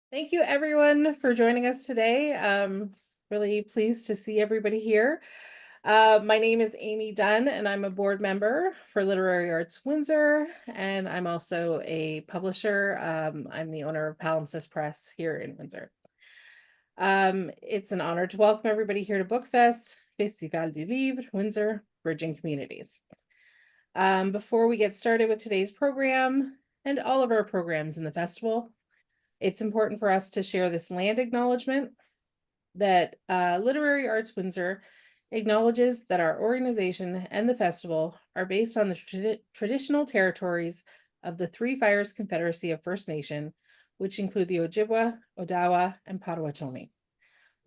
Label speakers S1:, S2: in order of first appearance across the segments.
S1: Thank you everyone for joining us today. Really pleased to see everybody here. My name is Amy Dunn and I'm a board member for Literary Arts Windsor, and I'm also a publisher. I'm the owner of Palimpsest Press here in Windsor. It's an honor to welcome everybody here to Bookfest, Festival du Livre, Windsor, Bridging Communities. Before we get started with today's program and all of our programs in the festival, it's important for us to share this land acknowledgement that Literary Arts Windsor acknowledges that our organization and the festival are based on the traditional territories of the Three Fires Confederacy of First Nation, which include the Ojibwa, Odawa, and Potawatomi.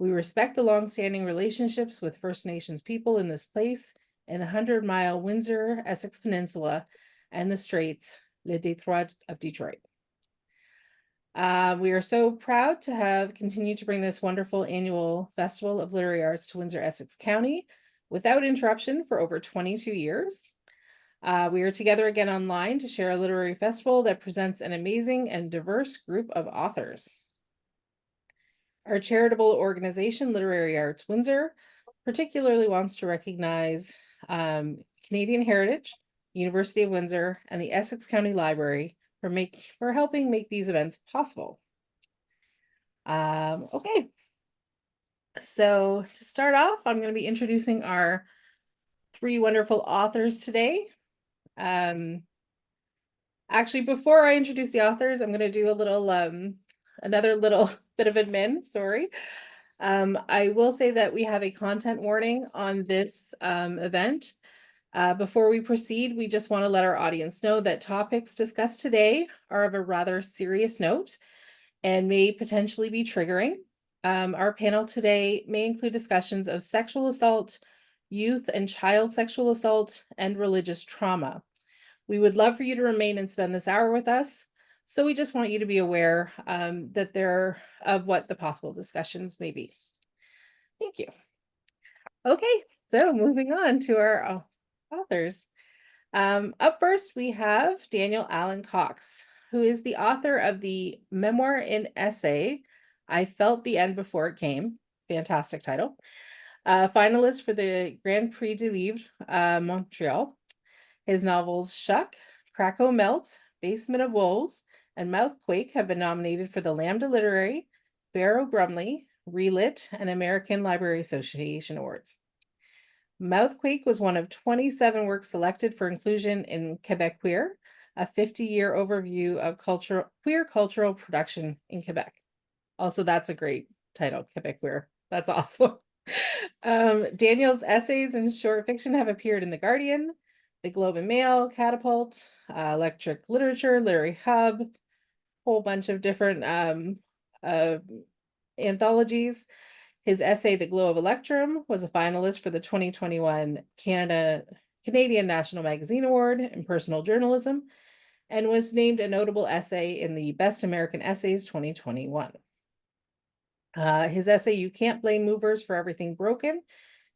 S1: We respect the longstanding relationships with First Nations people in this place in the 100-mile Windsor Essex Peninsula and the Straits, Le Détroit of Detroit. We are so proud to have continued to bring this wonderful annual Festival of Literary Arts to Windsor, Essex County without interruption for over 22 years. We are together again online to share a literary festival that presents an amazing and diverse group of authors. Our charitable organization, Literary Arts Windsor, particularly wants to recognize Canadian Heritage, University of Windsor, and the Essex County Library for helping make these events possible. Okay, so to start off, I'm going to be introducing our three wonderful authors today. Actually, before I introduce the authors, I'm going to do a little another little bit of admin, sorry. I will say that we have a content warning on this event. Before we proceed, we just want to let our audience know that topics discussed today are of a rather serious note and may potentially be triggering. Our panel today may include discussions of sexual assault, youth and child sexual assault, and religious trauma. We would love for you to remain and spend this hour with us. So we just want you to be aware of what the possible discussions may be. Thank you. Okay, so moving on to our authors. Up first, we have Daniel Allen Cox, who is the author of the memoir in essay, I Felt the End Before It Came. Fantastic title. Finalist for the Grand Prix du Livre, Montreal. His novels Shuck, Krakow Melt, Basement of Wolves, and Mouthquake have been nominated for the Lambda Literary, Barrow Grumley, Relit, and American Library Association Awards. Mouthquake was one of 27 works selected for inclusion in Quebec Queer, a 50-year overview of queer cultural production in Quebec. Also, that's a great title, Quebec Queer. That's awesome. Daniel's essays and short fiction have appeared in The Guardian, The Globe and Mail, Catapult, Electric Literature, Literary Hub, whole bunch of different anthologies. His essay, The Glow of Electrum, was a finalist for the 2021 Canadian National Magazine Award in Personal Journalism and was named a notable essay in the Best American Essays 2021. His essay, You Can't Blame Movers for Everything Broken,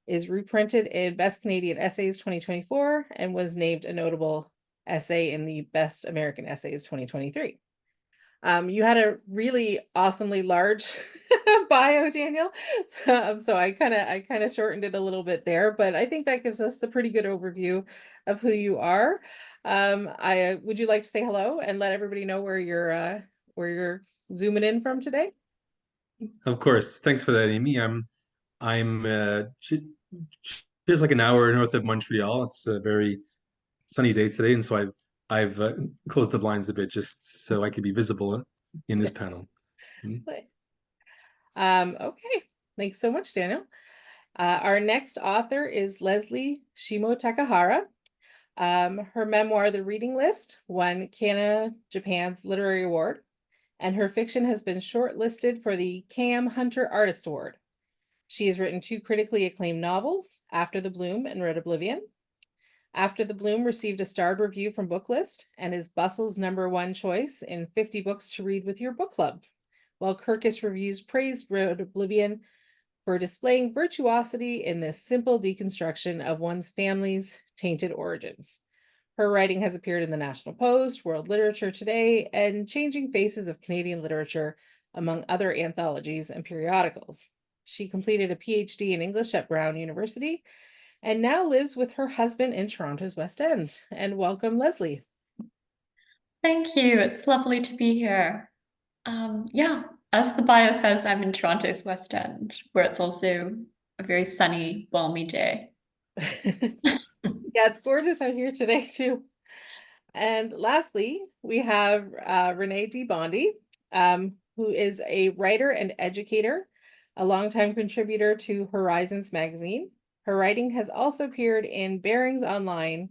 S1: is reprinted in Best Canadian Essays 2024 and was named a notable essay in the Best American Essays 2023. You had a really awesomely large bio, Daniel. So I kind of shortened it a little bit there, but I think that gives us a pretty good overview of who you are. Would you like to say hello and let everybody know where you're zooming in from today?
S2: Of course. Thanks for that, Amy. I'm just like an hour north of Montreal. It's a very sunny day today, and so I've closed the blinds a bit just so I could be visible in this panel. Mhm.
S1: Okay, thanks so much, Daniel. Our next author is Leslie Shimotakahara. Her memoir, The Reading List, won Canada Japan's Literary Award, and her fiction has been shortlisted for the Cam Hunter Artist Award. She has written two critically acclaimed novels, After the Bloom and Red Oblivion. After the Bloom received a starred review from Booklist and is Bustle's #1 choice in 50 books to read with your book club, while Kirkus Reviews praised Red Oblivion for displaying virtuosity in this simple deconstruction of one's family's tainted origins. Her writing has appeared in the National Post, World Literature Today, and Changing Faces of Canadian Literature, among other anthologies and periodicals. She completed a PhD in English at Brown University and now lives with her husband in Toronto's West End. And welcome, Leslie.
S3: Thank you. It's lovely to be here. Yeah, as the bio says, I'm in Toronto's West End, where it's also a very sunny, balmy day.
S1: Yeah, it's gorgeous out here today too. And lastly, we have Renée D. Bondy, who is a writer and educator, a longtime contributor to Horizons magazine. Her writing has also appeared in Bearings Online,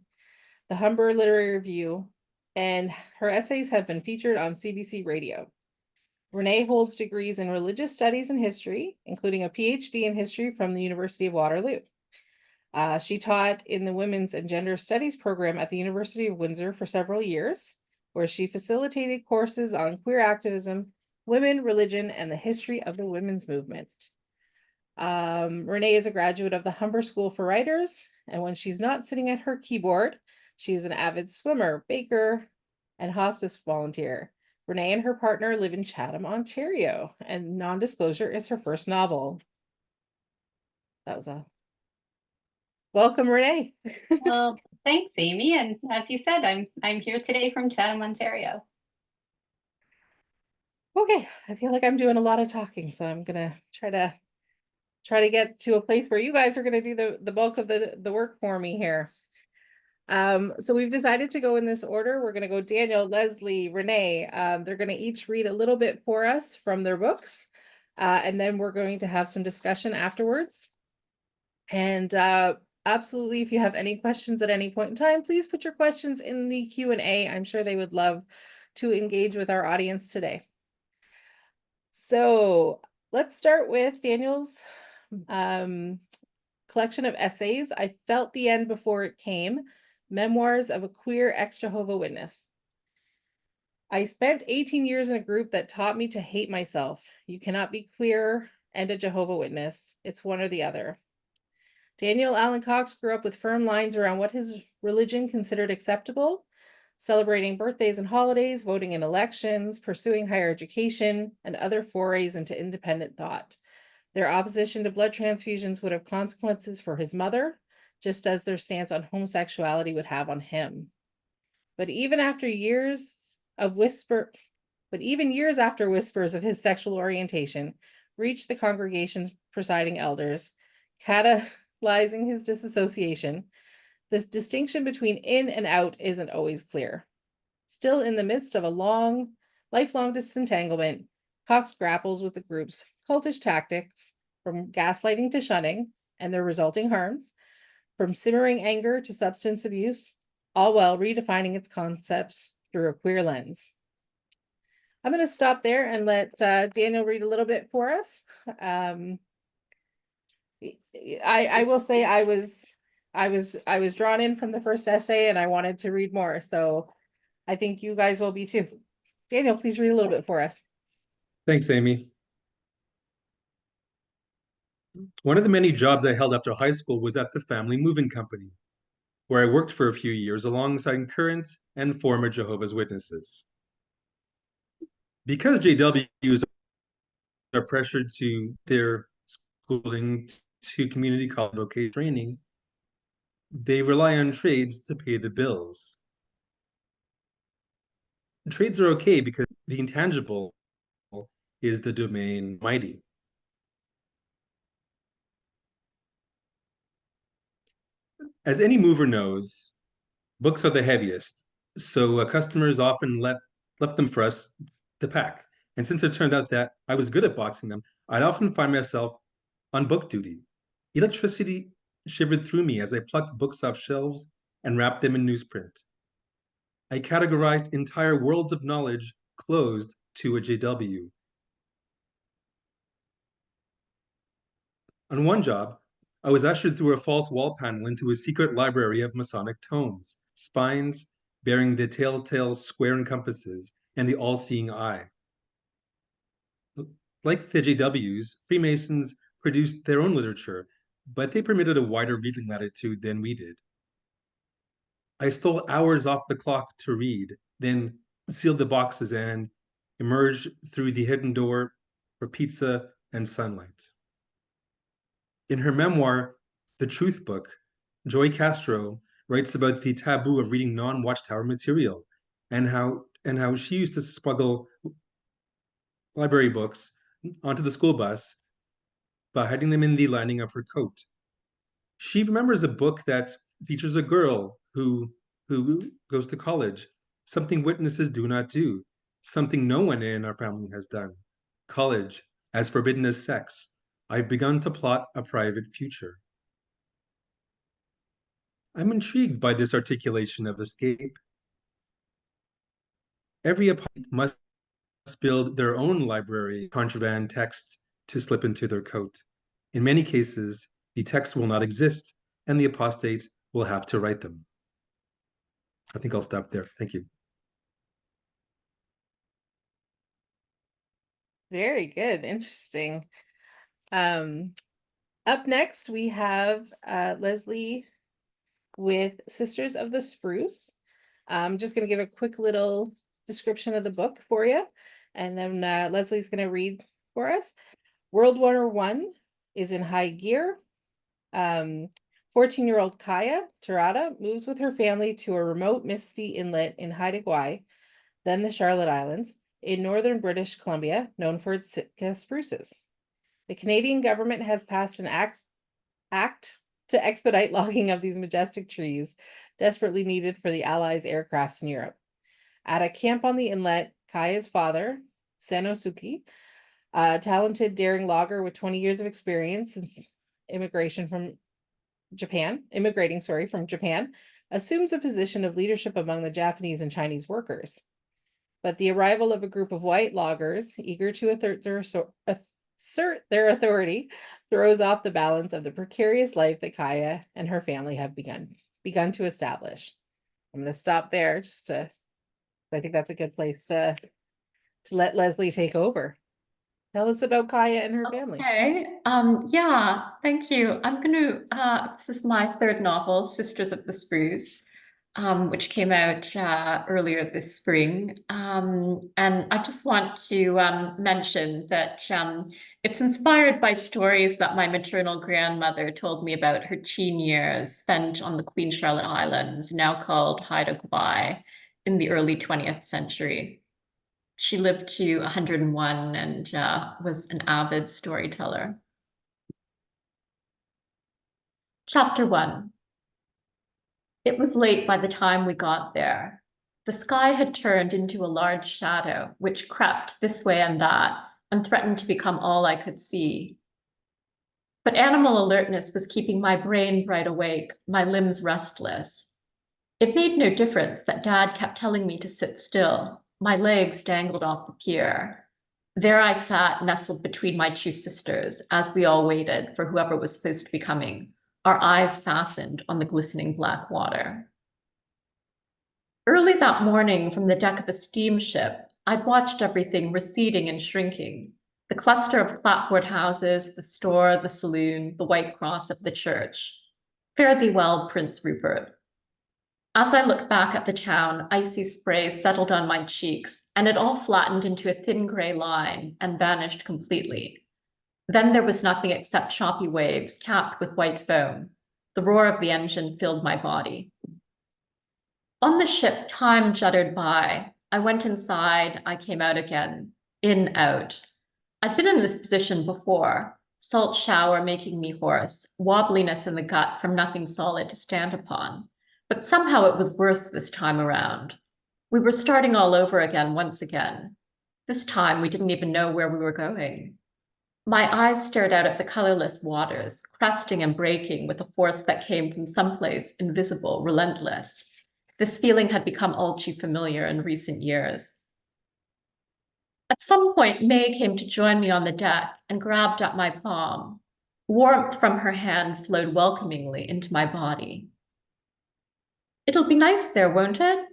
S1: the Humber Literary Review, and her essays have been featured on CBC Radio. Renée holds degrees in religious studies and history, including a PhD in history from the University of Waterloo. She taught in the Women's and Gender Studies program at the University of Windsor for several years, where she facilitated courses on queer activism, women, religion, and the history of the women's movement. Renée is a graduate of the Humber School for Writers, and when she's not sitting at her keyboard, she's an avid swimmer, baker, and hospice volunteer. Renée and her partner live in Chatham, Ontario, and Non-Disclosure is her first novel. That was a welcome, Renée.
S4: Well, thanks, Amy. And as you said, I'm here today from Chatham, Ontario.
S1: Okay, I feel like I'm doing a lot of talking, so I'm gonna try to get to a place where you guys are gonna do the bulk of the work for me here. So we've decided to go in this order. We're gonna go Daniel, Leslie, Renée. They're gonna each read a little bit for us from their books, and then we're going to have some discussion afterwards. And absolutely, if you have any questions at any point in time, please put your questions in the Q&A. I'm sure they would love to engage with our audience today. So let's start with Daniel's collection of essays. I felt the end before it came. Memoirs of a Queer Ex-Jehovah Witness. I spent 18 years in a group that taught me to hate myself. You cannot be queer and a Jehovah Witness. It's one or the other. Daniel Allen Cox grew up with firm lines around what his religion considered acceptable, celebrating birthdays and holidays, voting in elections, pursuing higher education, and other forays into independent thought. Their opposition to blood transfusions would have consequences for his mother, just as their stance on homosexuality would have on him. But even years after whispers of his sexual orientation reached the congregation's presiding elders, catalyzing his disassociation, the distinction between in and out isn't always clear. Still in the midst of a lifelong disentanglement, Cox grapples with the group's cultish tactics, from gaslighting to shunning and their resulting harms, from simmering anger to substance abuse, all while redefining its concepts through a queer lens. I'm going to stop there and let Daniel read a little bit for us. I will say I was drawn in from the first essay and I wanted to read more, so I think you guys will be too. Daniel, please read a little bit for us.
S2: Thanks, Amy. One of the many jobs I held after high school was at the family moving company, where I worked for a few years alongside current and former Jehovah's Witnesses. Because JWs are pressured to their schooling to community college vocational training, they rely on trades to pay the bills. Trades are okay because the intangible is the domain mighty. As any mover knows, books are the heaviest, so customers often left them for us to pack. And since it turned out that I was good at boxing them, I'd often find myself on book duty. Electricity shivered through me as I plucked books off shelves and wrapped them in newsprint. I categorized entire worlds of knowledge closed to a JW. On one job, I was ushered through a false wall panel into a secret library of Masonic tomes, spines bearing the telltale square and compasses and the all-seeing eye. Like the JWs, Freemasons produced their own literature, but they permitted a wider reading latitude than we did. I stole hours off the clock to read, then sealed the boxes and emerge through the hidden door for pizza and sunlight. In her memoir, The Truth Book, Joy Castro writes about the taboo of reading non-Watchtower material and how she used to smuggle library books onto the school bus by hiding them in the lining of her coat. She remembers a book that features a girl who goes to college, something witnesses do not do, something no one in our family has done. College, as forbidden as sex. I've begun to plot a private future. I'm intrigued by this articulation of escape. Every opponent must build their own library contraband texts to slip into their coat. In many cases, the texts will not exist, and the apostate will have to write them. I think I'll stop there. Thank you.
S1: Very good. Interesting. Up next, we have Leslie with Sisters of the Spruce. I'm just going to give a quick little description of the book for you, and then Leslie's going to read for us. World War I is in high gear. 14-year-old Kaya Terada moves with her family to a remote misty inlet in Haida Gwaii, then the Charlotte Islands, in northern British Columbia, known for its Sitka spruces. The Canadian government has passed an act to expedite logging of these majestic trees, desperately needed for the Allies' aircrafts in Europe. At a camp on the inlet, Kaya's father, Sanosuke, a talented, daring logger with 20 years of experience since immigrating from Japan, assumes a position of leadership among the Japanese and Chinese workers. But the arrival of a group of white loggers, eager to assert their authority, throws off the balance of the precarious life that Kaya and her family have begun to establish. I'm going to stop there I think that's a good place to let Leslie take over. Tell us about Kaya and her family.
S3: Okay. Yeah, thank you. This is my third novel, Sisters of the Spruce, which came out earlier this spring. And I just want to mention that it's inspired by stories that my maternal grandmother told me about her teen years spent on the Queen Charlotte Islands, now called Haida Gwaii, in the early 20th century. She lived to 101 and was an avid storyteller. Chapter 1. It was late by the time we got there. The sky had turned into a large shadow, which crept this way and that, and threatened to become all I could see. But animal alertness was keeping my brain bright awake, my limbs restless. It made no difference that Dad kept telling me to sit still. My legs dangled off the pier. There I sat, nestled between my two sisters, as we all waited for whoever was supposed to be coming, our eyes fastened on the glistening black water. Early that morning, from the deck of a steamship, I'd watched everything receding and shrinking. The cluster of clapboard houses, the store, the saloon, the white cross of the church. Fare thee well, Prince Rupert. As I looked back at the town, icy spray settled on my cheeks, and it all flattened into a thin gray line and vanished completely. Then there was nothing except choppy waves capped with white foam. The roar of the engine filled my body. On the ship, time jutted by. I went inside, I came out again. In, out. I'd been in this position before. Salt shower making me hoarse, wobbliness in the gut from nothing solid to stand upon. But somehow it was worse this time around. We were starting all over again once again. This time we didn't even know where we were going. My eyes stared out at the colorless waters, cresting and breaking with a force that came from someplace invisible, relentless. This feeling had become all too familiar in recent years. At some point, May came to join me on the deck and grabbed at my palm. Warmth from her hand flowed welcomingly into my body. It'll be nice there, won't it?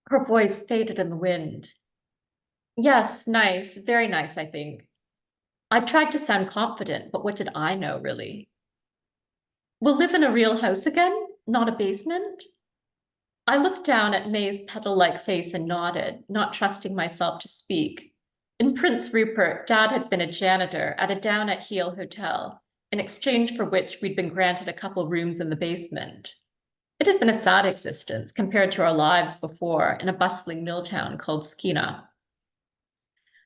S3: Her voice faded in the wind. Yes, nice, very nice, I think. I tried to sound confident, but what did I know, really? We'll live in a real house again, not a basement? I looked down at May's petal-like face and nodded, not trusting myself to speak. In Prince Rupert, Dad had been a janitor at a down-at-heel hotel, in exchange for which we'd been granted a couple rooms in the basement. It had been a sad existence compared to our lives before in a bustling mill town called Skeena.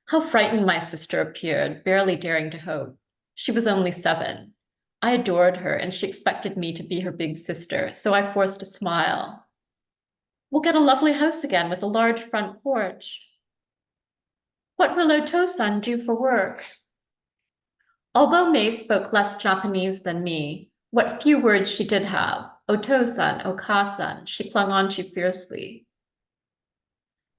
S3: How frightened my sister appeared, barely daring to hope. She was only 7. I adored her, and she expected me to be her big sister, so I forced a smile. We'll get a lovely house again with a large front porch. What will Oto-san do for work? Although May spoke less Japanese than me, what few words she did have, Oto-san, Oka-san, she clung on to fiercely.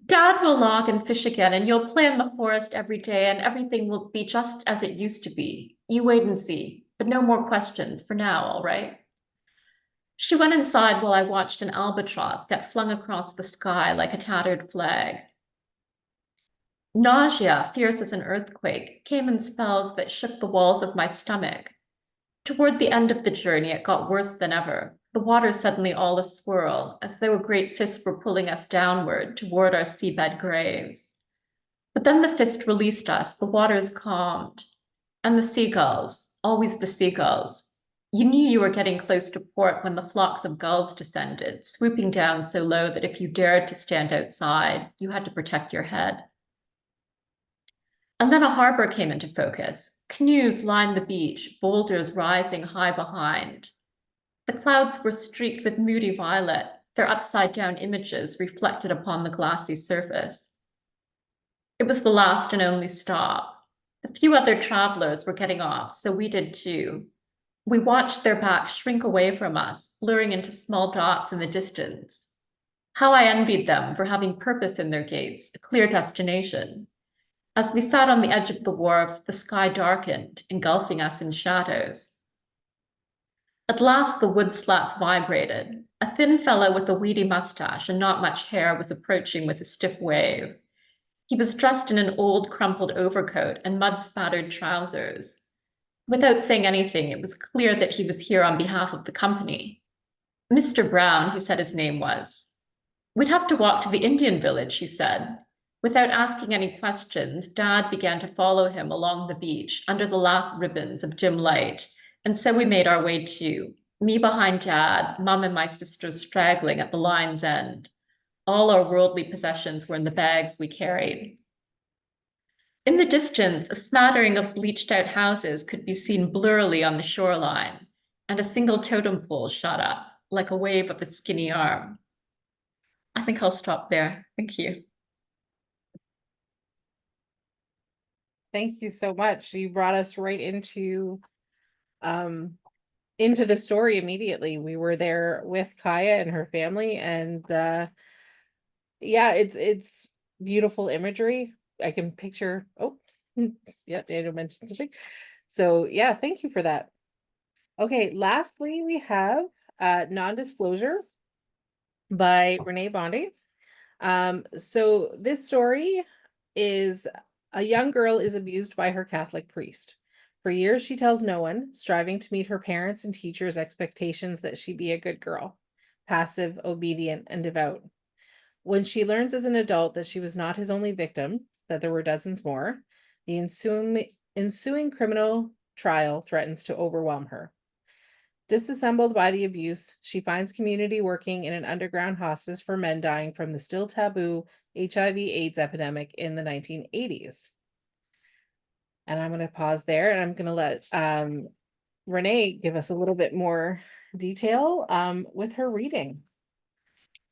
S3: Dad will log and fish again, and you'll play in the forest every day, and everything will be just as it used to be. You wait and see, but no more questions for now, all right? She went inside while I watched an albatross get flung across the sky like a tattered flag. Nausea, fierce as an earthquake, came in spells that shook the walls of my stomach. Toward the end of the journey, it got worse than ever. The water suddenly all a swirl, as though a great fist were pulling us downward toward our seabed graves. But then the fist released us, the waters calmed. And the seagulls, always the seagulls. You knew you were getting close to port when the flocks of gulls descended, swooping down so low that if you dared to stand outside, you had to protect your head. And then a harbor came into focus. Canoes lined the beach, boulders rising high behind. The clouds were streaked with moody violet, their upside-down images reflected upon the glassy surface. It was the last and only stop. A few other travelers were getting off, so we did too. We watched their backs shrink away from us, blurring into small dots in the distance. How I envied them for having purpose in their gates, a clear destination. As we sat on the edge of the wharf, the sky darkened, engulfing us in shadows. At last, the wood slats vibrated. A thin fellow with a weedy mustache and not much hair was approaching with a stiff wave. He was dressed in an old, crumpled overcoat and mud-spattered trousers. Without saying anything, it was clear that he was here on behalf of the company. Mr. Brown, he said his name was. We'd have to walk to the Indian village, he said. Without asking any questions, Dad began to follow him along the beach under the last ribbons of dim light, and so we made our way too, me behind Dad, Mum and my sister straggling at the line's end. All our worldly possessions were in the bags we carried. In the distance, a smattering of bleached-out houses could be seen blurrily on the shoreline, and a single totem pole shot up, like a wave of a skinny arm. I think I'll stop there. Thank you.
S1: Thank you so much. You brought us right into the story immediately. We were there with Kaya and her family, and yeah, it's beautiful imagery. I can picture, oh, yeah, Daniel mentioned it. So yeah, thank you for that. Okay, lastly, we have Non-Disclosure by Renée Bondy. So this story is a young girl is abused by her Catholic priest. For years, she tells no one, striving to meet her parents' and teachers' expectations that she be a good girl, passive, obedient, and devout. When she learns as an adult that she was not his only victim, that there were dozens more, the ensuing criminal trial threatens to overwhelm her. Disassembled by the abuse, she finds community working in an underground hospice for men dying from the still taboo HIV/AIDS epidemic in the 1980s. And I'm going to pause there, and I'm going to let Renée give us a little bit more detail with her reading.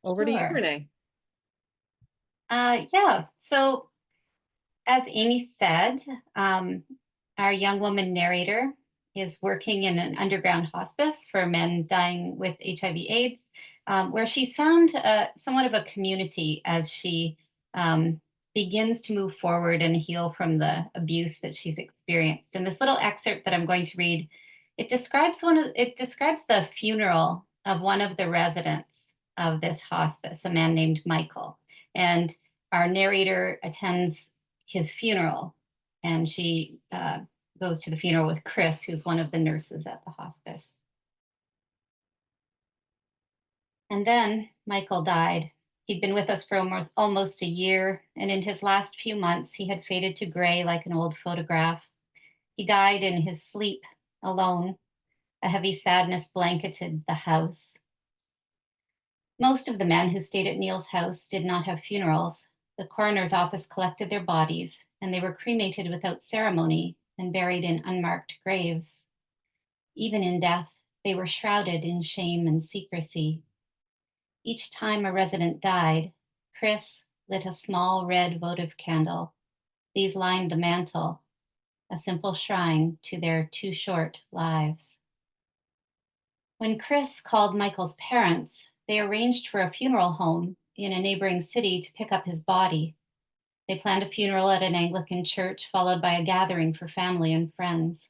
S1: Over to you,
S4: Sure.
S1: Renée.
S4: Yeah, so as Amy said, our young woman narrator is working in an underground hospice for men dying with HIV/AIDS, where she's found somewhat of a community as she begins to move forward and heal from the abuse that she's experienced. And this little excerpt that I'm going to read, it describes the funeral of one of the residents of this hospice, a man named Michael. And our narrator attends his funeral, and she goes to the funeral with Chris, who's one of the nurses at the hospice. And then Michael died. He'd been with us for almost a year, and in his last few months, he had faded to gray like an old photograph. He died in his sleep, alone. A heavy sadness blanketed the house. Most of the men who stayed at Neil's house did not have funerals. The coroner's office collected their bodies, and they were cremated without ceremony and buried in unmarked graves. Even in death, they were shrouded in shame and secrecy. Each time a resident died, Chris lit a small red votive candle. These lined the mantle, a simple shrine to their too short lives. When Chris called Michael's parents, they arranged for a funeral home in a neighboring city to pick up his body. They planned a funeral at an Anglican church, followed by a gathering for family and friends.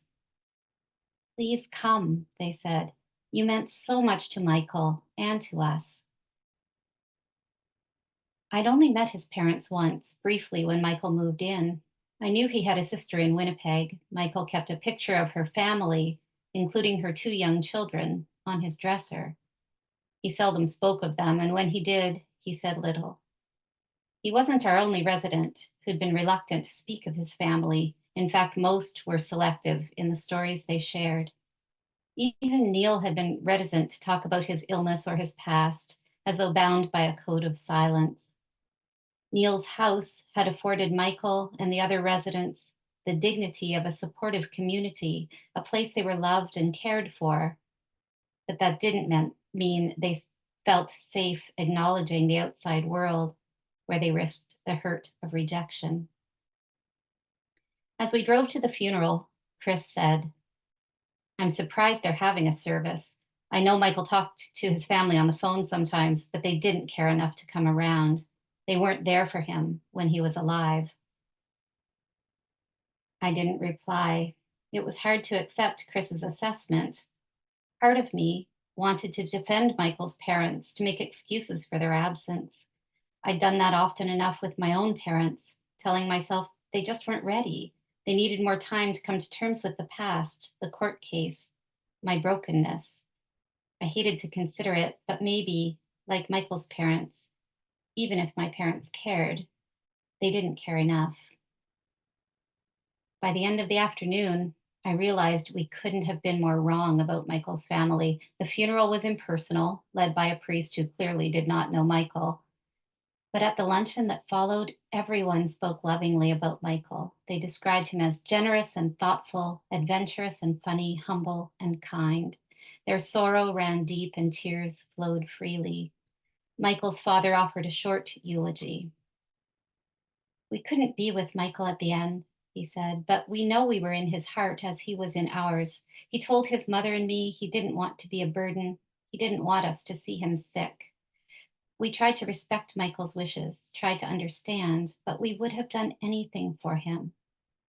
S4: "Please come," they said. "You meant so much to Michael and to us." I'd only met his parents once, briefly, when Michael moved in. I knew he had a sister in Winnipeg. Michael kept a picture of her family, including her 2 young children, on his dresser. He seldom spoke of them, and when he did, he said little. He wasn't our only resident who'd been reluctant to speak of his family. In fact, most were selective in the stories they shared. Even Neil had been reticent to talk about his illness or his past, as though bound by a code of silence. Neil's house had afforded Michael and the other residents the dignity of a supportive community, a place they were loved and cared for. But that didn't mean they felt safe acknowledging the outside world, where they risked the hurt of rejection. As we drove to the funeral, Chris said, "I'm surprised they're having a service. I know Michael talked to his family on the phone sometimes, but they didn't care enough to come around. They weren't there for him when he was alive." I didn't reply. It was hard to accept Chris's assessment. Part of me wanted to defend Michael's parents, to make excuses for their absence. I'd done that often enough with my own parents, telling myself they just weren't ready. They needed more time to come to terms with the past, the court case, my brokenness. I hated to consider it, but maybe, like Michael's parents, even if my parents cared, they didn't care enough. By the end of the afternoon, I realized we couldn't have been more wrong about Michael's family. The funeral was impersonal, led by a priest who clearly did not know Michael. But at the luncheon that followed, everyone spoke lovingly about Michael. They described him as generous and thoughtful, adventurous and funny, humble and kind. Their sorrow ran deep and tears flowed freely. Michael's father offered a short eulogy. "We couldn't be with Michael at the end," he said, "but we know we were in his heart as he was in ours. He told his mother and me he didn't want to be a burden. He didn't want us to see him sick. We tried to respect Michael's wishes, tried to understand, but we would have done anything for him.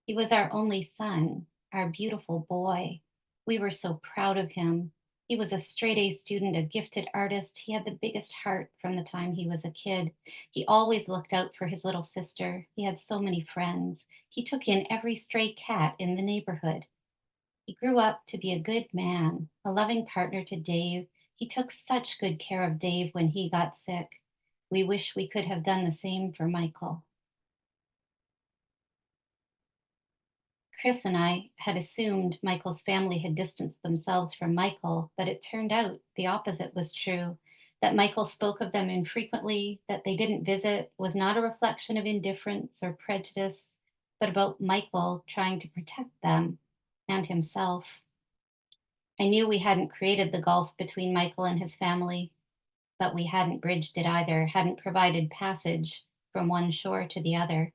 S4: He was our only son, our beautiful boy. We were so proud of him. He was a straight-A student, a gifted artist. He had the biggest heart from the time he was a kid. He always looked out for his little sister. He had so many friends. He took in every stray cat in the neighborhood. He grew up to be a good man, a loving partner to Dave. He took such good care of Dave when he got sick. We wish we could have done the same for Michael." Chris and I had assumed Michael's family had distanced themselves from Michael, but it turned out the opposite was true. That Michael spoke of them infrequently, that they didn't visit, was not a reflection of indifference or prejudice, but about Michael trying to protect them and himself. I knew we hadn't created the gulf between Michael and his family, but we hadn't bridged it either, hadn't provided passage from one shore to the other.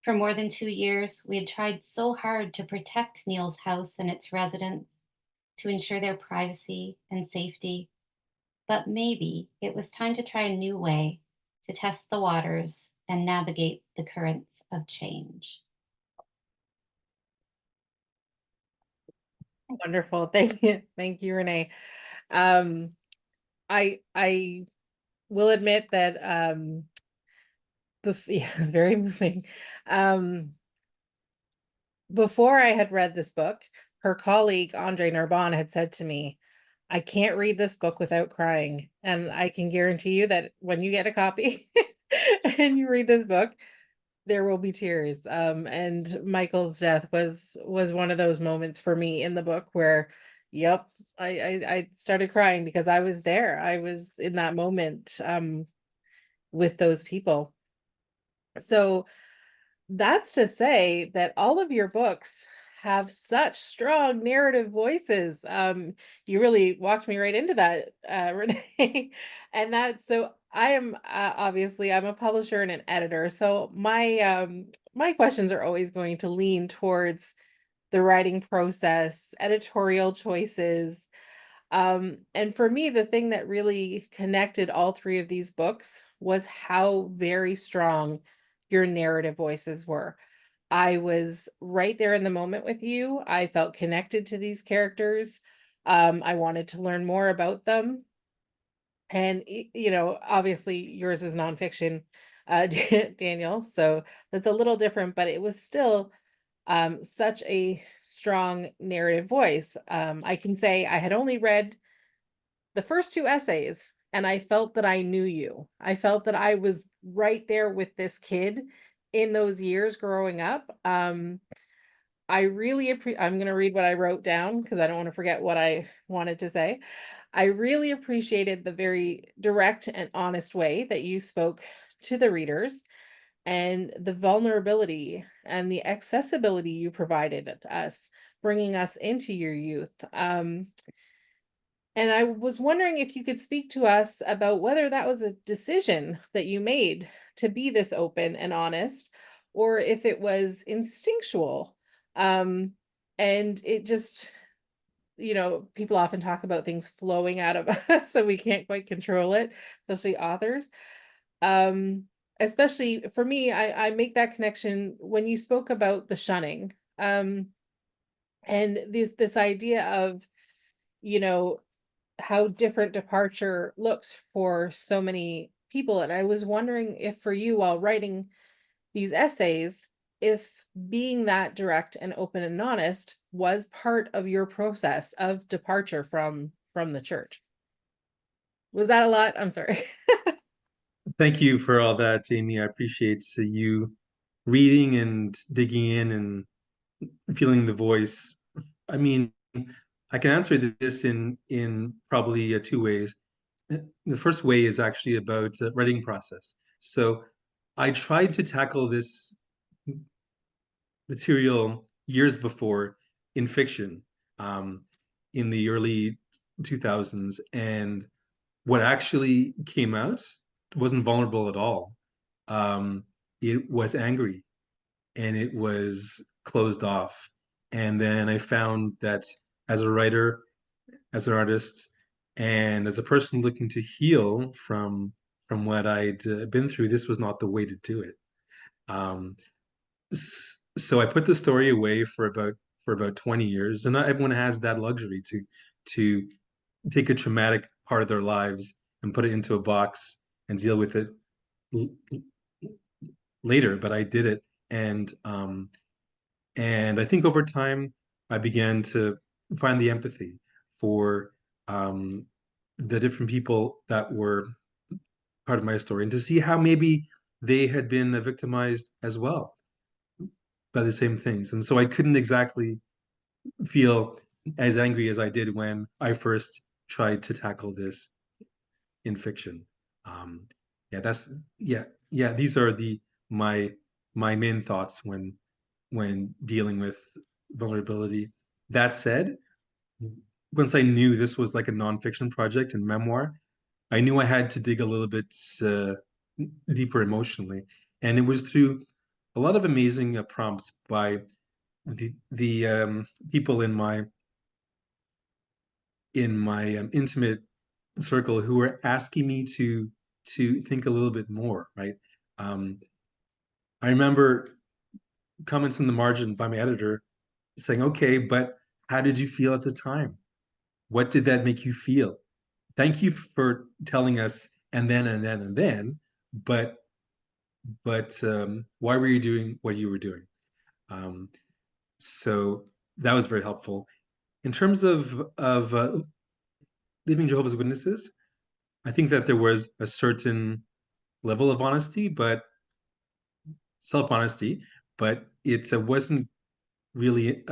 S4: For more than 2 years, we had tried so hard to protect Neil's house and its residents, to ensure their privacy and safety. But maybe it was time to try a new way, to test the waters and navigate the currents of change.
S1: Wonderful. Thank you. Thank you, Renee. I will admit that yeah, very moving. Before I had read this book, her colleague Andre Narbonne had said to me, I can't read this book without crying. And I can guarantee you that when you get a copy and you read this book, there will be tears. And Michael's death was one of those moments for me in the book where, yep, I started crying because I was there. I was in that moment with those people. So that's to say that all of your books have such strong narrative voices. You really walked me right into that, Renee. And that's so I am obviously I'm a publisher and an editor. So my questions are always going to lean towards the writing process, editorial choices. And for me, the thing that really connected all three of these books was how very strong your narrative voices were. I was right there in the moment with you. I felt connected to these characters. I wanted to learn more about them. And, obviously yours is nonfiction, Daniel. So that's a little different, but it was still such a strong narrative voice. I can say I had only read the first two essays and I felt that I knew you. I felt that I was right there with this kid in those years growing up. I really I'm going to read what I wrote down because I don't want to forget what I wanted to say. I really appreciated the very direct and honest way that you spoke to the readers and the vulnerability and the accessibility you provided us, bringing us into your youth. And I was wondering if you could speak to us about whether that was a decision that you made to be this open and honest, or if it was instinctual. Um, and it just, people often talk about things flowing out of us, so we can't quite control it, especially authors. Um, Especially for me, I make that connection when you spoke about the shunning. And this idea of, you know, how different departure looks for so many people. And I was wondering if for you, while writing these essays, if being that direct and open and honest was part of your process of departure from the church. Was that a lot? I'm sorry.
S2: Thank you for all that, Amy. I appreciate you reading and digging in and feeling the voice. I mean, I can answer this in probably two ways. The first way is actually about writing process. So I tried to tackle this material years before in fiction, um, in the early 2000s, and what actually came out wasn't vulnerable at all. It was angry and it was closed off. And then I found that as a writer, as an artist, and as a person looking to heal from what I'd been through, this was not the way to do it. Um, so I put the story away for about 20 years, and not everyone has that luxury to take a traumatic part of their lives and put it into a box and deal with it later. But I did it, and I think over time I began to find the empathy for um, the different people that were part of my story, and to see how maybe they had been victimized as well by the same things. And so I couldn't exactly feel as angry as I did when I first tried to tackle this in fiction. Um, yeah, yeah. These are my my main thoughts when dealing with vulnerability. That said, once I knew this was like a nonfiction project and memoir, I knew I had to dig a little bit deeper emotionally, and it was through a lot of amazing prompts by the people in my intimate circle who were asking me to think a little bit more, right? Um, I remember comments in the margin by my editor saying, "Okay, but how did you feel at the time? What did that make you feel? Thank you for telling us, and then and then and then, but why were you doing what you were doing?" Um, so that was very helpful. In terms of Living Jehovah's Witnesses, I think that there was a certain level of honesty, but self-honesty, but it wasn't really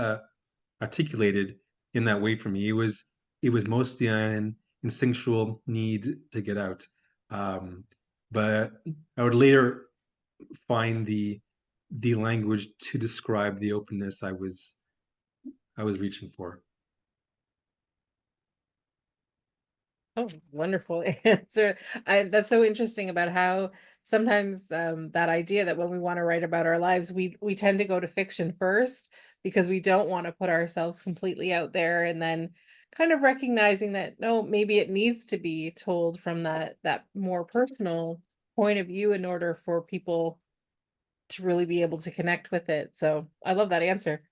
S2: articulated in that way for me. It was mostly an instinctual need to get out. But I would later find the language to describe the openness I was reaching for.
S1: Oh, wonderful answer. That's so interesting about how sometimes that idea that when we want to write about our lives, we tend to go to fiction first because we don't want to put ourselves completely out there, and then kind of recognizing that no, maybe it needs to be told from that more personal point of view in order for people to really be able to connect with it. So I love that answer.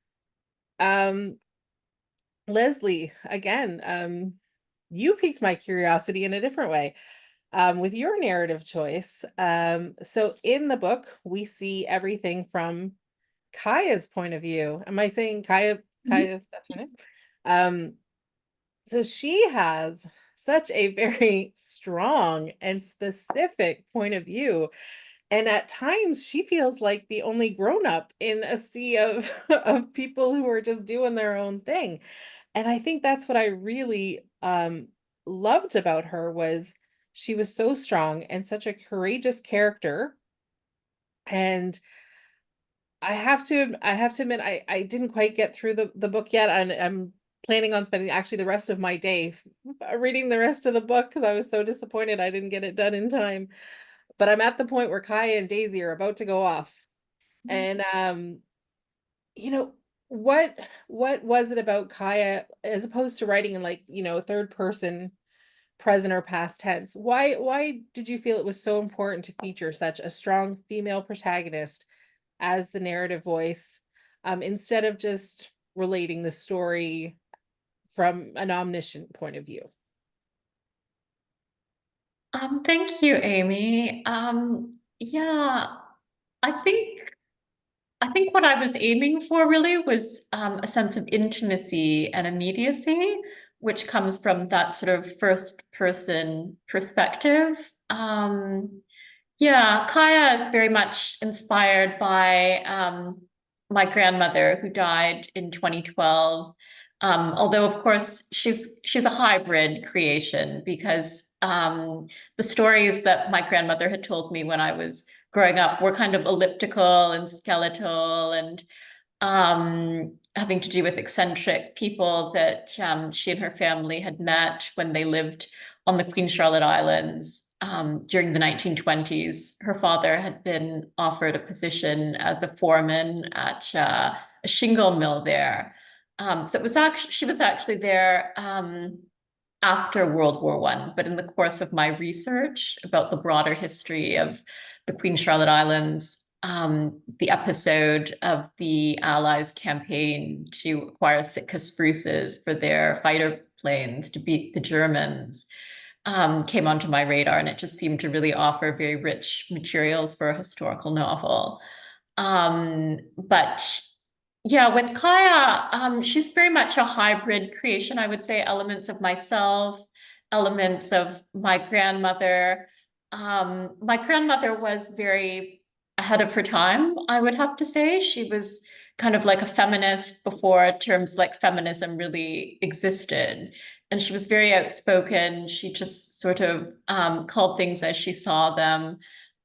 S1: Um, Leslie, again, you piqued my curiosity in a different way with your narrative choice. So in the book, we see everything from Kaya's point of view. Am I saying Kaya? Kaya, that's her name. So she has such a very strong and specific point of view. And at times she feels like the only grown up in a sea of, of people who are just doing their own thing. And I think that's what I really loved about her was she was so strong and such a courageous character. And I have to admit I didn't quite get through the book yet, and I'm planning on spending actually the rest of my day reading the rest of the book because I was so disappointed I didn't get it done in time. But I'm at the point where Kaya and Daisy are about to go off. And you know, what was it about Kaya as opposed to writing in like, third person, present or past tense? Why did you feel it was so important to feature such a strong female protagonist as the narrative voice, instead of just relating the story from an omniscient point of view?
S3: Thank you, Amy. Yeah, I think what I was aiming for really was a sense of intimacy and immediacy, which comes from that sort of first person perspective. Yeah, Kaya is very much inspired by my grandmother who died in 2012. Although of course she's a hybrid creation because the stories that my grandmother had told me when I was growing up were kind of elliptical and skeletal and having to do with eccentric people that she and her family had met when they lived on the Queen Charlotte Islands during the 1920s. Her father had been offered a position as a foreman at a shingle mill there. So it was actually she was actually there after World War I, but in the course of my research about the broader history of the Queen Charlotte Islands, the episode of the Allies' campaign to acquire Sitka spruces for their fighter planes to beat the Germans came onto my radar, and it just seemed to really offer very rich materials for a historical novel. But yeah, with Kaya, she's very much a hybrid creation. I would say elements of myself, elements of my grandmother. My grandmother was very ahead of her time, I would have to say. She was kind of like a feminist before terms like feminism really existed. And she was very outspoken. She just sort of called things as she saw them.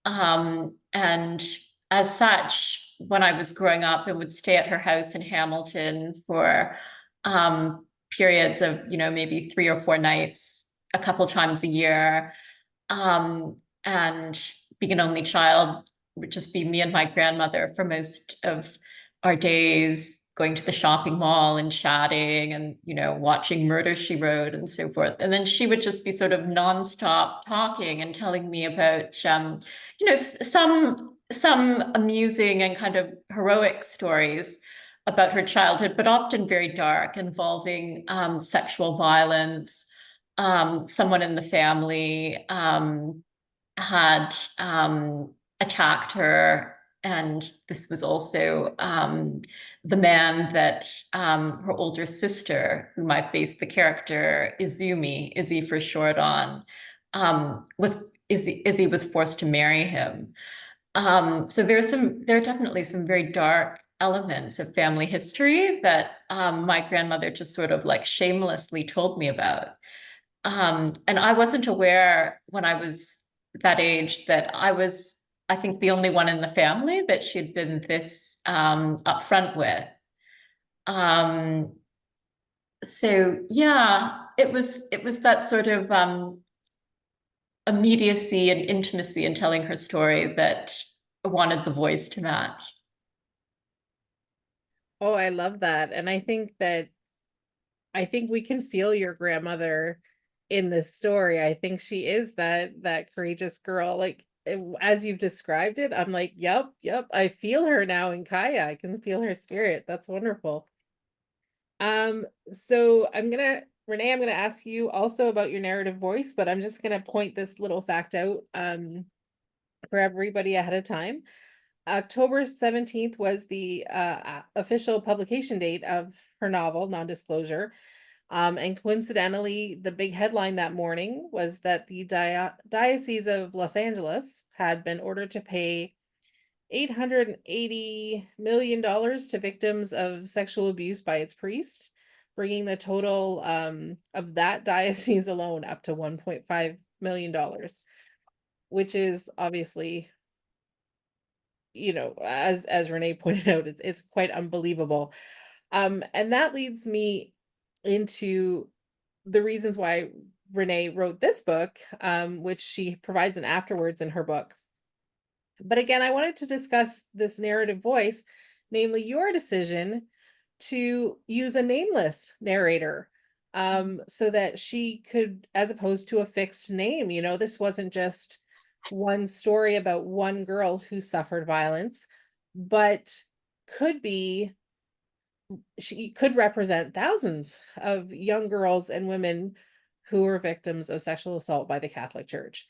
S3: And as such, when I was growing up, I would stay at her house in Hamilton for periods of, maybe 3 or 4 nights, a couple times a year. And being an only child would just be me and my grandmother for most of our days, going to the shopping mall and chatting and, watching Murder, She Wrote and so forth. And then she would just be sort of nonstop talking and telling me about, some amusing and kind of heroic stories about her childhood, but often very dark, involving sexual violence. Someone in the family had attacked her And this was also the man that her older sister, whom I based the character Izzy for short on, Izzy was forced to marry him. So there are definitely some very dark elements of family history that my grandmother just sort of like shamelessly told me about. And I wasn't aware when I was that age that I think, the only one in the family that she'd been this upfront with. So yeah, it was that sort of immediacy and intimacy in telling her story that I wanted the voice to match.
S1: Oh, I love that. And I think we can feel your grandmother in this story. I think she is that courageous girl. Like as you've described it, I'm like, yep, I feel her now in Kaya. I can feel her spirit. That's wonderful. So Renee, I'm gonna ask you also about your narrative voice, but I'm just gonna point this little fact out for everybody ahead of time. October 17th was the official publication date of her novel, Non-Disclosure. And coincidentally, the big headline that morning was that the Diocese of Los Angeles had been ordered to pay $880 million to victims of sexual abuse by its priest, bringing the total of that diocese alone up to $1.5 million, which is obviously, as Renee pointed out, it's quite unbelievable. And that leads me into the reasons why Renee wrote this book, which she provides an afterwards in her book. But again, I wanted to discuss this narrative voice, namely your decision to use a nameless narrator, so that she could, as opposed to a fixed name, this wasn't just one story about one girl who suffered violence, but she could represent thousands of young girls and women who were victims of sexual assault by the Catholic Church.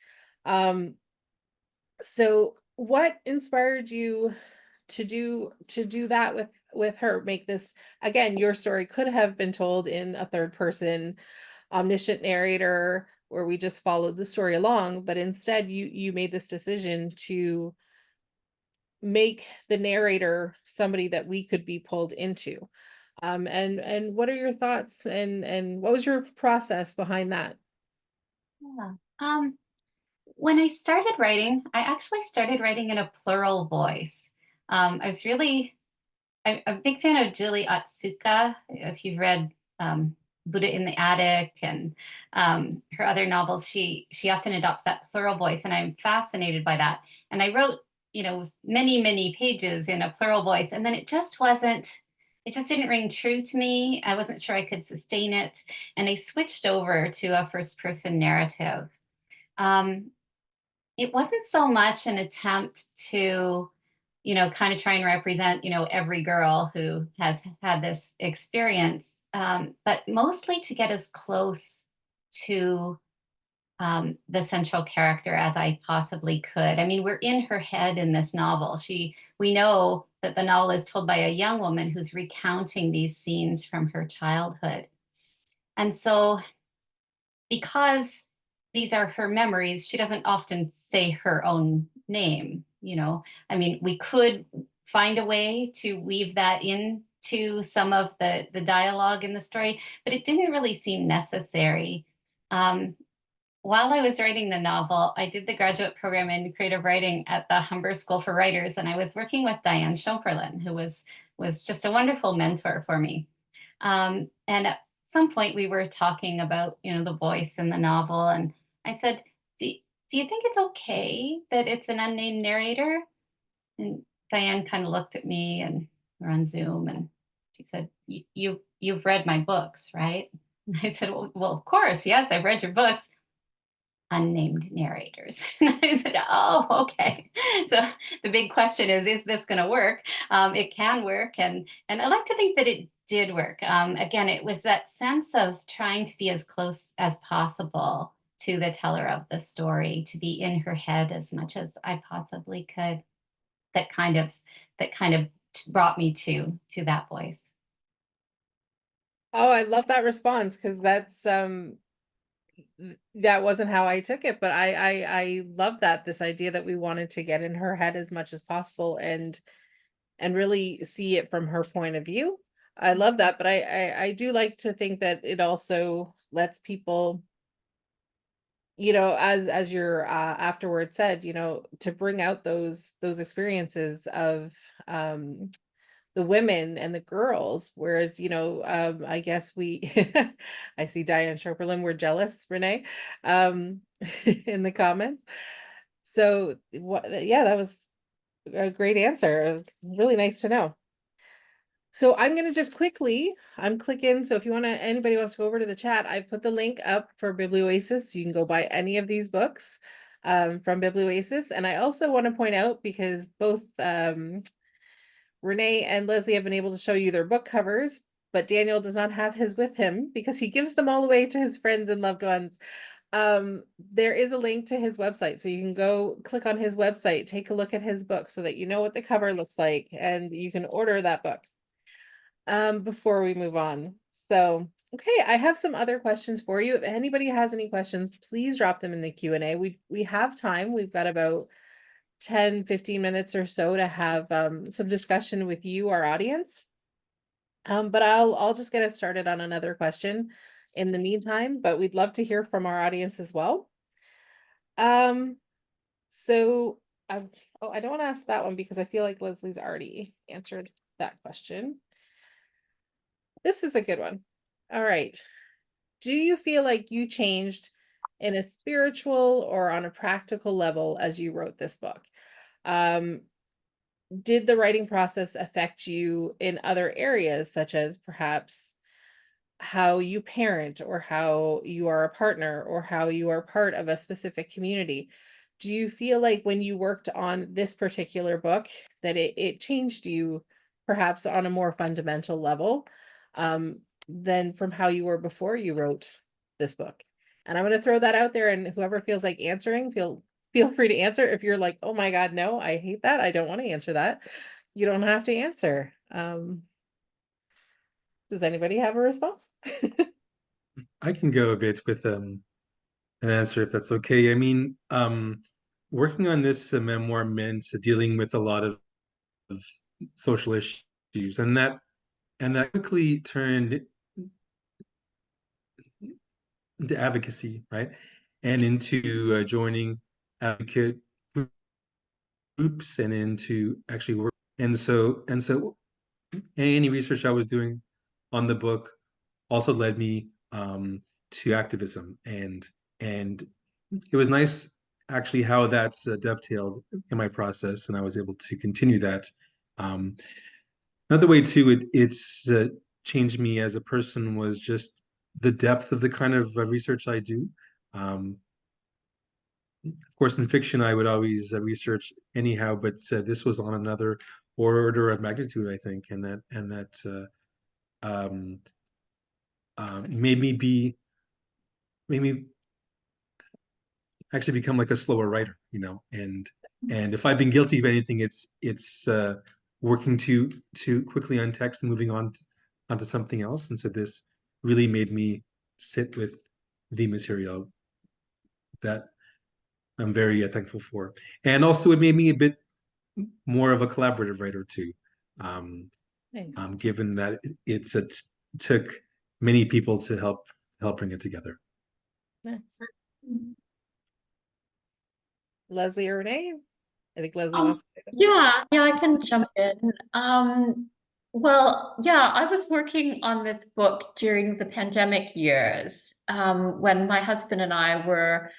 S1: So what inspired you to do that with her? Make this, again, your story could have been told in a third person omniscient narrator where we just followed the story along, but instead you made this decision to make the narrator somebody that we could be pulled into. And what are your thoughts, and what was your process behind that?
S4: Yeah. When I started writing, I actually started writing in a plural voice. I'm a big fan of Julie Otsuka. If you've read Buddha in the Attic and her other novels, she often adopts that plural voice, and I'm fascinated by that. And I wrote, many pages in a plural voice, and then it just didn't ring true to me. I wasn't sure I could sustain it, and I switched over to a first person narrative. Um, it wasn't so much an attempt to, kind of try and represent, every girl who has had this experience, but mostly to get as close to the central character as I possibly could. I mean, we're in her head in this novel. We know that the novel is told by a young woman who's recounting these scenes from her childhood. And so, because these are her memories, she doesn't often say her own name. I mean, we could find a way to weave that into some of the dialogue in the story, but it didn't really seem necessary. While I was writing the novel, I did the graduate program in creative writing at the Humber School for Writers, and I was working with Diane Schomperlin, who was just a wonderful mentor for me. And at some point, we were talking about, the voice in the novel, and I said, "Do you think it's okay that it's an unnamed narrator?" And Diane kind of looked at me, and we're on Zoom, and she said, "You've read my books, right?" And I said, "Well, of course, yes, I've read your books." Unnamed narrators. And I said, "Oh, okay." So the big question is this going to work? It can work, and I like to think that it did work. Again, it was that sense of trying to be as close as possible to the teller of the story, to be in her head as much as I possibly could. that kind of brought me to that voice.
S1: Oh, I love that response, because that's that wasn't how I took it, but I love that, this idea that we wanted to get in her head as much as possible and really see it from her point of view. I love that, but I do like to think that it also lets people, you know, as your afterward said, you know, to bring out those experiences of the women and the girls, whereas, you know, I guess we I see Diane Choperlin, we're jealous, Renee, in the comments. So what, yeah, that was a great answer. Really nice to know. So I'm going to just quickly, I'm clicking. So if you want to, anybody wants to go over to the chat, I put the link up for Biblioasis. You can go buy any of these books from Biblioasis. And I also want to point out, because both Renee and Leslie have been able to show you their book covers, but Daniel does not have his with him because he gives them all away to his friends and loved ones. There is a link to his website, so you can go click on his website, take a look at his book so that you know what the cover looks like, and you can order that book before we move on. So, okay, I have some other questions for you. If anybody has any questions, please drop them in the Q&A. We have time. We've got about 10-15 minutes or so to have some discussion with you, our audience. But I'll just get us started on another question in the meantime, but we'd love to hear from our audience as well. So oh, I don't want to ask that one because I feel like Leslie's already answered that question. This is a good one. All right. Do you feel like you changed in a spiritual or on a practical level as you wrote this book? Did the writing process affect you in other areas, such as perhaps how you parent, or how you are a partner, or how you are part of a specific community? Do you feel like when you worked on this particular book that it changed you perhaps on a more fundamental level than from how you were before you wrote this book? And I'm going to throw that out there, and whoever feels like answering, feel free to answer. If you're like, oh my God, no, I hate that, I don't want to answer that, you don't have to answer. Does anybody have a response?
S2: I can go a bit with an answer if that's okay. I mean, working on this memoir meant dealing with a lot of social issues, and that quickly turned into advocacy, right? And into joining advocate groups and into actually work. And so any research I was doing on the book also led me to activism, and it was nice actually how that's dovetailed in my process, and I was able to continue that. Another way too, it's changed me as a person was just the depth of the kind of research I do. Of course, in fiction, I would always research anyhow, but this was on another order of magnitude, I think, and that um, made me actually become like a slower writer, you know. And if I've been guilty of anything, it's working too quickly on text and moving on onto something else. And so this really made me sit with the material that I'm very thankful for. And also it made me a bit more of a collaborative writer too.
S1: Nice.
S2: Given that it took many people to help bring it together.
S1: Yeah. Leslie or Renee? I think Leslie wants to say something.
S3: Yeah, I can jump in. Well, yeah, I was working on this book during the pandemic years, when my husband and I were,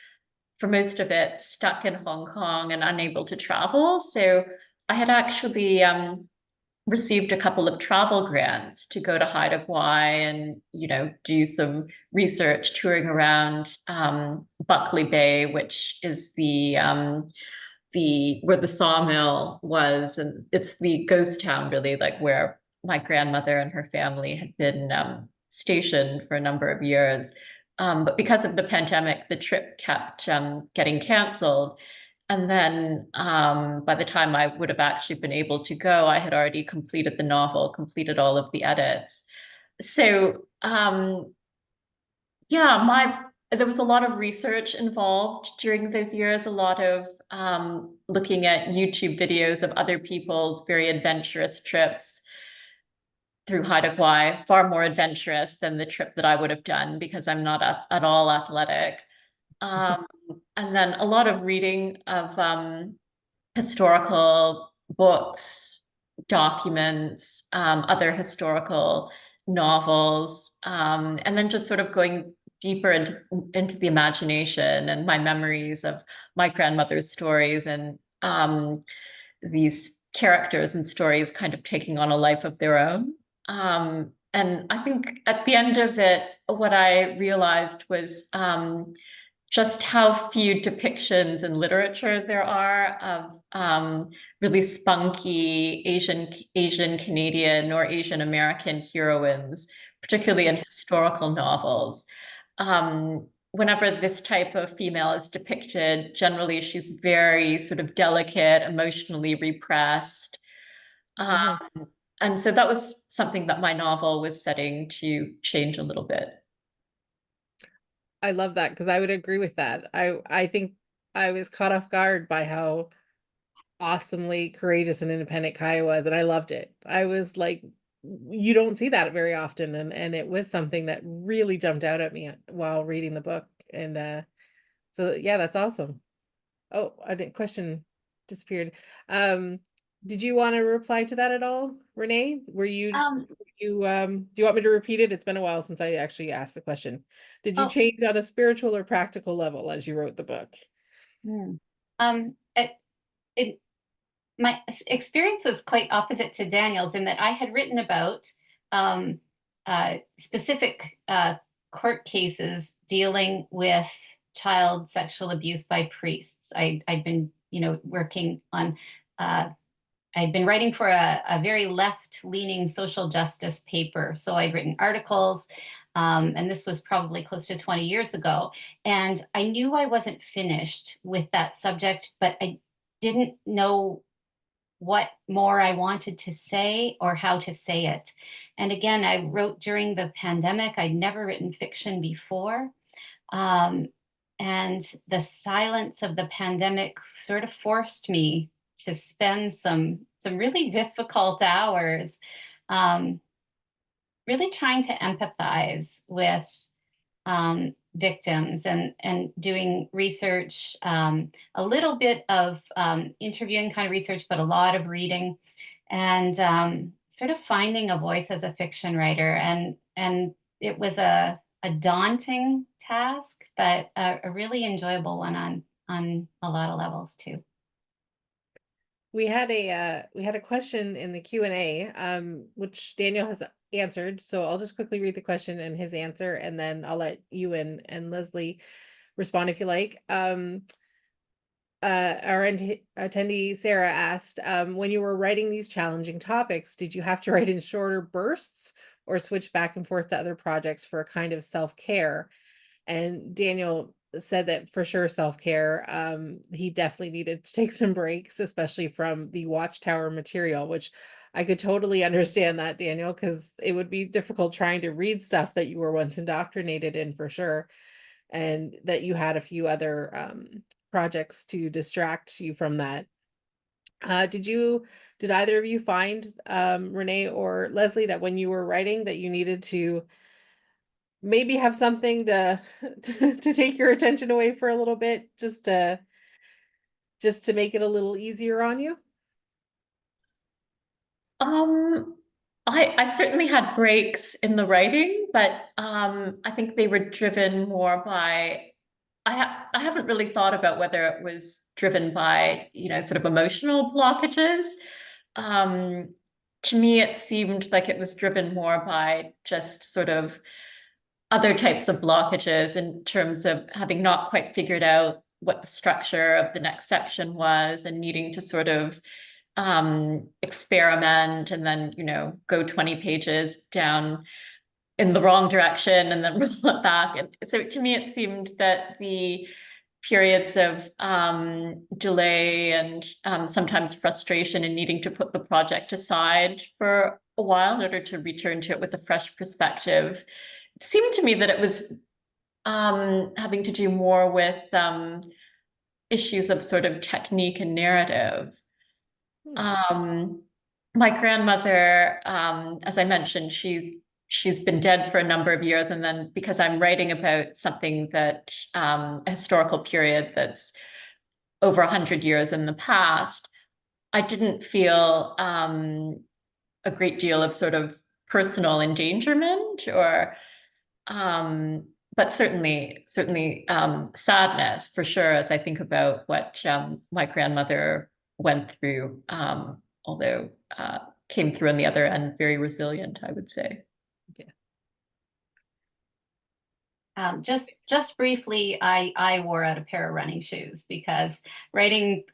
S3: for most of it, stuck in Hong Kong and unable to travel. So I had actually received a couple of travel grants to go to Haida Gwaii and, do some research touring around Buckley Bay, which is where the sawmill was, and it's the ghost town, really, like where my grandmother and her family had been stationed for a number of years. But because of the pandemic, the trip kept getting canceled. And then by the time I would have actually been able to go, I had already completed the novel, completed all of the edits. So yeah, there was a lot of research involved during those years, a lot of looking at YouTube videos of other people's very adventurous trips through Haida Gwaii, far more adventurous than the trip that I would have done because I'm not at all athletic. Um, and then a lot of reading of historical books, documents, other historical novels, and then just sort of going deeper into the imagination and my memories of my grandmother's stories and these characters and stories kind of taking on a life of their own. And I think at the end of it, what I realized was just how few depictions in literature there are of really spunky Asian Canadian or Asian American heroines, particularly in historical novels. Whenever this type of female is depicted, generally she's very sort of delicate, emotionally repressed.
S1: Mhm.
S3: And so that was something that my novel was setting to change a little bit.
S1: I love that because I would agree with that. I think I was caught off guard by how awesomely courageous and independent Kaya was, and I loved it. I was like, you don't see that very often, and it was something that really jumped out at me while reading the book. And so yeah, that's awesome. Oh, I didn't question disappeared. Did you want to reply to that at all, Renee? Do you want me to repeat it? It's been a while since I actually asked the question. Did you
S4: Oh,
S1: change on a spiritual or practical level as you wrote the book?
S4: it, it my experience was quite opposite to Daniel's in that I had written about um, specific court cases dealing with child sexual abuse by priests. I'd been, working on, I'd been writing for a very left-leaning social justice paper. So I'd written articles, and this was probably close to 20 years ago. And I knew I wasn't finished with that subject, but I didn't know what more I wanted to say or how to say it. And again, I wrote during the pandemic. I'd never written fiction before. Um, and the silence of the pandemic sort of forced me to spend some really difficult hours um, really trying to empathize with victims and doing research, a little bit of interviewing kind of research, but a lot of reading and sort of finding a voice as a fiction writer. And it was a daunting task, but a really enjoyable one on a lot of levels too.
S1: We had a question in the Q&A, which Daniel has answered. So I'll just quickly read the question and his answer, and then I'll let you and Leslie respond if you like. Our attendee Sarah asked, when you were writing these challenging topics, did you have to write in shorter bursts or switch back and forth to other projects for a kind of self-care? And Daniel said that for sure self-care. He definitely needed to take some breaks, especially from the Watchtower material, which I could totally understand that, Daniel, because it would be difficult trying to read stuff that you were once indoctrinated in for sure, and that you had a few other projects to distract you from that. Did either of you find, Renee or Leslie, that when you were writing that you needed to maybe have something to to take your attention away for a little bit, just to make it a little easier on you?
S3: Um, I certainly had breaks in the writing, but I think they were driven more by I haven't really thought about whether it was driven by, sort of emotional blockages. Um, to me, it seemed like it was driven more by just sort of other types of blockages in terms of having not quite figured out what the structure of the next section was and needing to sort of experiment and then, go 20 pages down in the wrong direction and then roll it back. And so to me, it seemed that the periods of delay and sometimes frustration and needing to put the project aside for a while in order to return to it with a fresh perspective. It seemed to me that it was having to do more with issues of sort of technique and narrative. My grandmother, as I mentioned, she's been dead for a number of years, and then because I'm writing about something that a historical period that's over 100 years in the past, I didn't feel a great deal of sort of personal endangerment or but certainly sadness for sure as I think about what my grandmother went through, although came through on the other end very resilient, I would say.
S4: Just briefly, I wore out a pair of running shoes because writing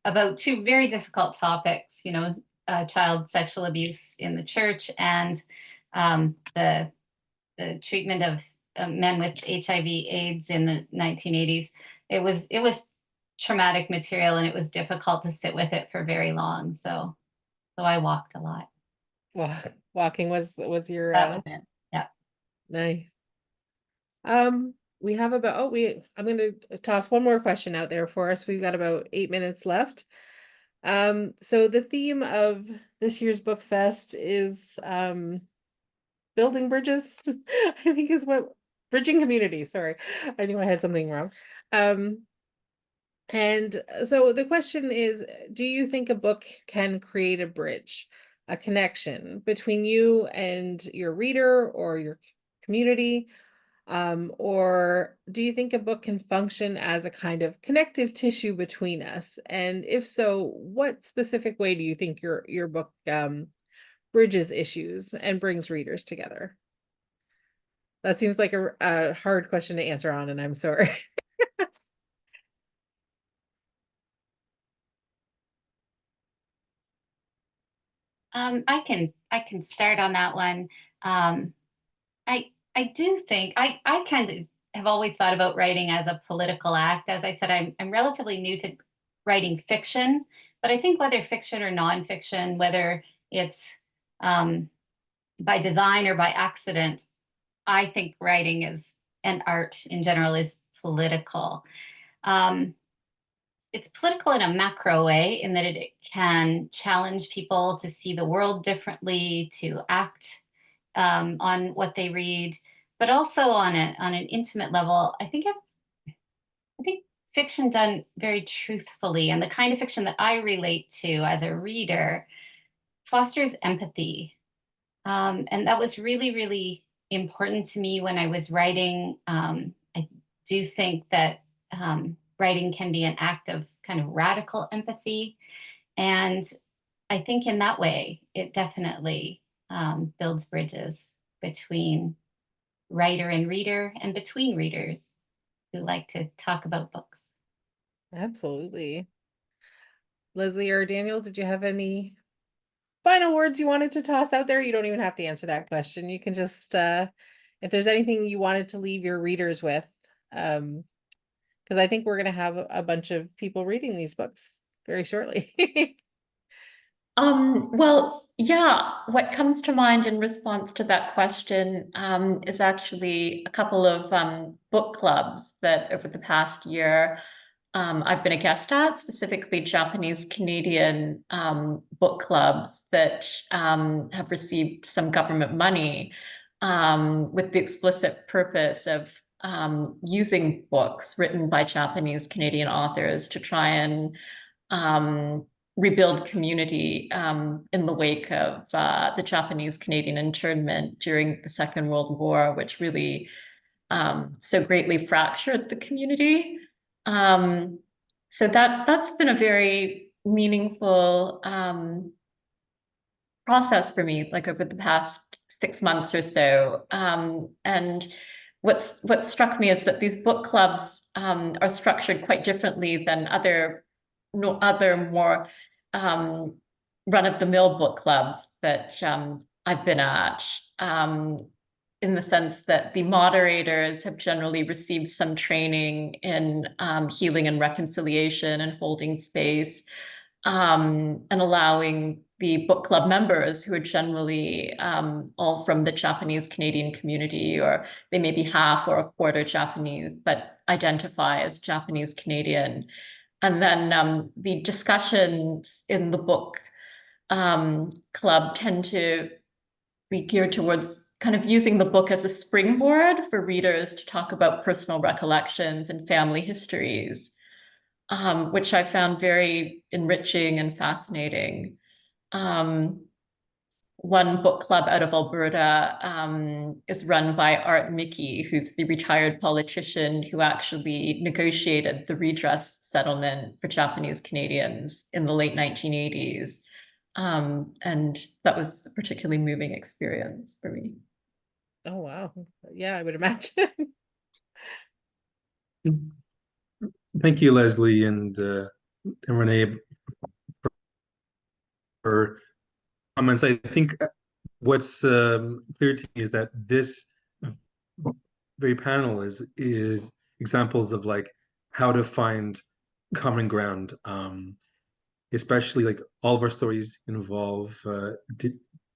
S4: about two very difficult topics, child sexual abuse in the church and the treatment of men with HIV/AIDS in the 1980s. It was traumatic material, and it was difficult to sit with it for very long. So I walked a lot.
S1: Walking was your
S4: That was it. Yeah.
S1: Nice. We have about I'm going to toss one more question out there for us. We've got about 8 minutes left. So the theme of this year's book fest is building bridges. I think is what bridging communities. Sorry, I knew I had something wrong. And so the question is, do you think a book can create a bridge, a connection between you and your reader or your community? Or do you think a book can function as a kind of connective tissue between us? And if so, what specific way do you think your book bridges issues and brings readers together? That seems like a hard question to answer on, and I'm sorry.
S4: I can start on that one. I do think I kind of have always thought about writing as a political act. As I said, I'm relatively new to writing fiction, but I think whether fiction or nonfiction, whether it's by design or by accident, I think writing is and art in general is political. It's political in a macro way in that it can challenge people to see the world differently, to act on what they read, but also on an intimate level. I think fiction done very truthfully, and the kind of fiction that I relate to as a reader, fosters empathy, and that was really, really important to me when I was writing. I do think that writing can be an act of kind of radical empathy, and I think in that way it definitely builds bridges between writer and reader, and between readers who like to talk about books.
S1: Absolutely. Leslie or Daniel, did you have any final words you wanted to toss out there? You don't even have to answer that question. You can just, if there's anything you wanted to leave your readers with, because I think we're going to have a bunch of people reading these books very shortly.
S3: Well, yeah, what comes to mind in response to that question is actually a couple of book clubs that over the past year I've been a guest at, specifically Japanese Canadian book clubs that have received some government money with the explicit purpose of using books written by Japanese Canadian authors to try and rebuild community in the wake of the Japanese Canadian internment during the Second World War, which really so greatly fractured the community. So that's been a very meaningful process for me, like over the past 6 months or so. And what struck me is that these book clubs are structured quite differently than other more run-of-the-mill book clubs that I've been at. in the sense that the moderators have generally received some training in healing and reconciliation and holding space, and allowing the book club members, who are generally all from the Japanese Canadian community, or they may be half or a quarter Japanese, but identify as Japanese Canadian. And then the discussions in the book club tend to be geared towards kind of using the book as a springboard for readers to talk about personal recollections and family histories, which I found very enriching and fascinating. One book club out of Alberta is run by Art Mickey, who's the retired politician who actually negotiated the redress settlement for Japanese Canadians in the late 1980s. And that was a particularly moving experience for me.
S1: Oh, wow. Yeah, I would imagine.
S2: Thank you, Leslie and Renee, for comments. I think what's clear to me is that this very panel is examples of like how to find common ground. Especially like all of our stories involve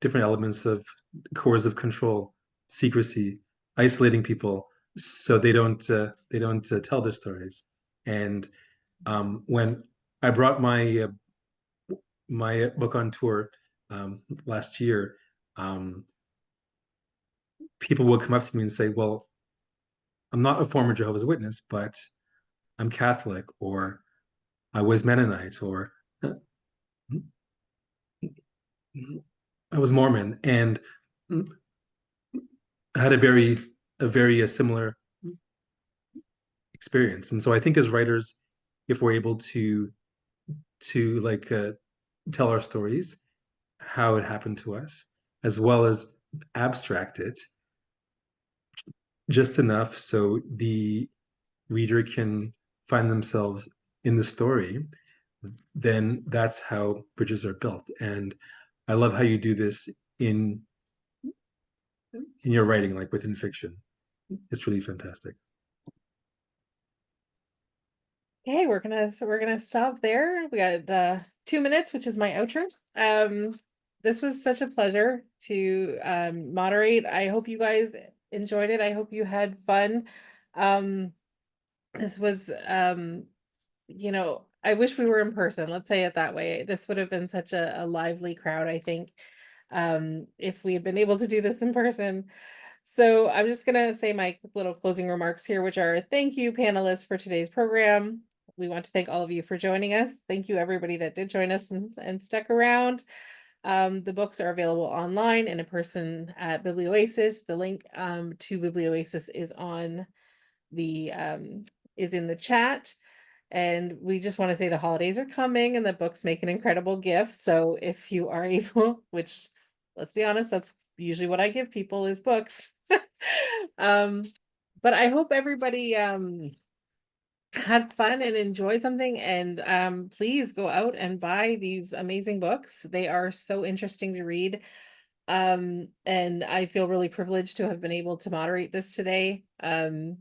S2: different elements of coercive control, secrecy, isolating people so they don't tell their stories. And when I brought my my book on tour last year, people would come up to me and say, "Well, I'm not a former Jehovah's Witness, but I'm Catholic, or I was Mennonite, or I was Mormon," and I had a very similar experience. And so I think as writers, if we're able to like tell our stories, how it happened to us, as well as abstract it just enough so the reader can find themselves in the story, then that's how bridges are built. And I love how you do this in your writing, like within fiction. It's really fantastic.
S1: Okay, we're gonna stop there. We got 2 minutes, which is my outro. This was such a pleasure to moderate. I hope you guys enjoyed it. I hope you had fun. This was you know, I wish we were in person, let's say it that way. This would have been such a lively crowd, I think, if we had been able to do this in person. So I'm just gonna say my little closing remarks here, which are thank you, panelists, for today's program. We want to thank all of you for joining us. Thank you, everybody that did join us and stuck around. The books are available online and in person at Biblioasis. The link to Biblioasis is on the is in the chat. And we just want to say the holidays are coming and the books make an incredible gift. So if you are able, which let's be honest, that's usually what I give people is books. But I hope everybody had fun and enjoyed something, and please go out and buy these amazing books. They are so interesting to read. And I feel really privileged to have been able to moderate this today. And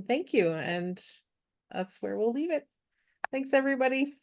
S1: thank you. And that's where we'll leave it. Thanks, everybody.